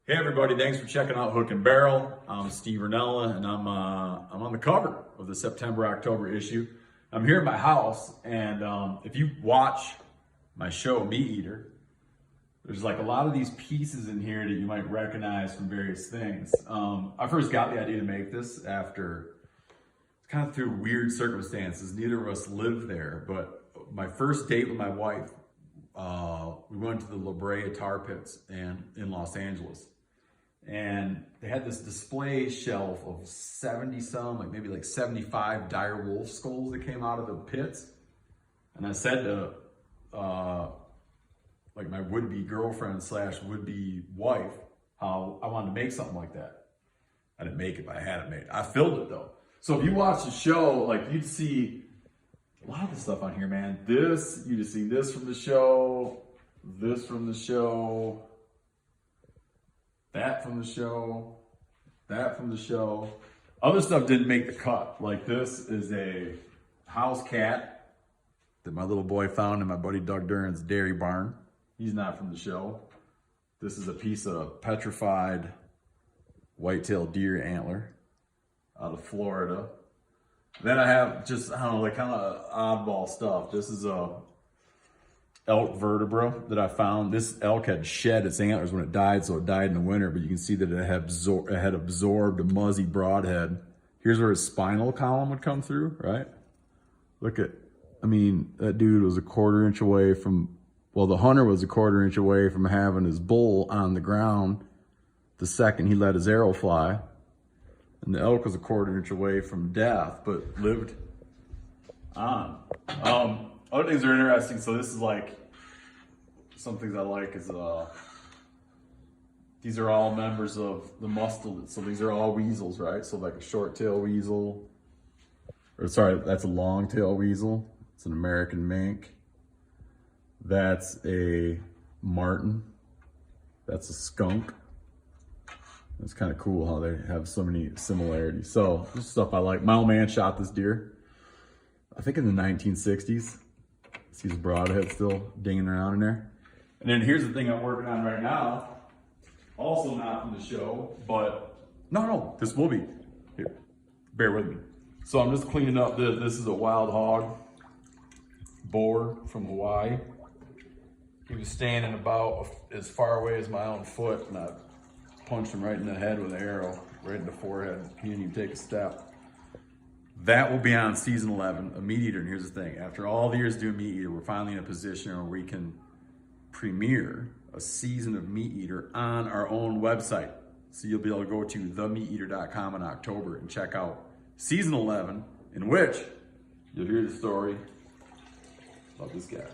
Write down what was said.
Hey everybody, thanks for checking out Hook and Barrel. I'm Steve Rinella, and I'm on the cover of the September-October issue. I'm here at my house, and if you watch my show, Meat Eater, there's like a lot of these pieces in here that you might recognize from various things. I first got the idea to make this after, kind of through weird circumstances. Neither of us lived there, but my first date with my wife, we went to the La Brea tar pits in Los Angeles. And they had this display shelf of 70 some, like maybe like 75 dire wolf skulls that came out of the pits. And I said to like my would-be girlfriend / would-be wife how I wanted to make something like that. I didn't make it, but I had it made. I filled it though. So if you watch the show, like you'd see a lot of the stuff on here, man. You just see this from the show, this from the show, that from the show, that from the show. Other stuff didn't make the cut. Like this is a house cat that my little boy found in my buddy Doug Duran's dairy barn. He's not from the show. This is a piece of petrified white-tailed deer antler out of Florida. Then I have just, I don't know, like kind of oddball stuff. This is a elk vertebra that I found. This elk had shed its antlers when it died, so it died in the winter, but you can see that it had absorbed a muzzy broadhead. Here's where his spinal column would come through, right? Look at, I mean, that dude was a quarter-inch away from, well, the hunter was a quarter-inch away from having his bull on the ground the second he let his arrow fly. And the elk was a quarter-inch away from death, but lived on. Other things are interesting. So this is like, some things I like is, these are all members of the mustelid. So these are all weasels, right? So like a short-tail weasel, or sorry, that's a long-tail weasel. It's an American mink. That's a marten. That's a skunk. It's kind of cool how they have so many similarities. So this is stuff I like. My old man shot this deer, I think in the 1960s. See his broadhead still dinging around in there. And then here's the thing I'm working on right now. Also not from the show, but no, this will be. Here, bear with me. So I'm just cleaning up this. This is a wild hog boar from Hawaii. He was standing about as far away as my own foot, and I punched him right in the head with an arrow, right in the forehead. He didn't even take a step. That will be on season 11 of Meat Eater. And here's the thing, after all the years doing Meat Eater, we're finally in a position where we can premiere a season of Meat Eater on our own website. So you'll be able to go to themeateater.com in October and check out season 11, in which you'll hear the story about this guy.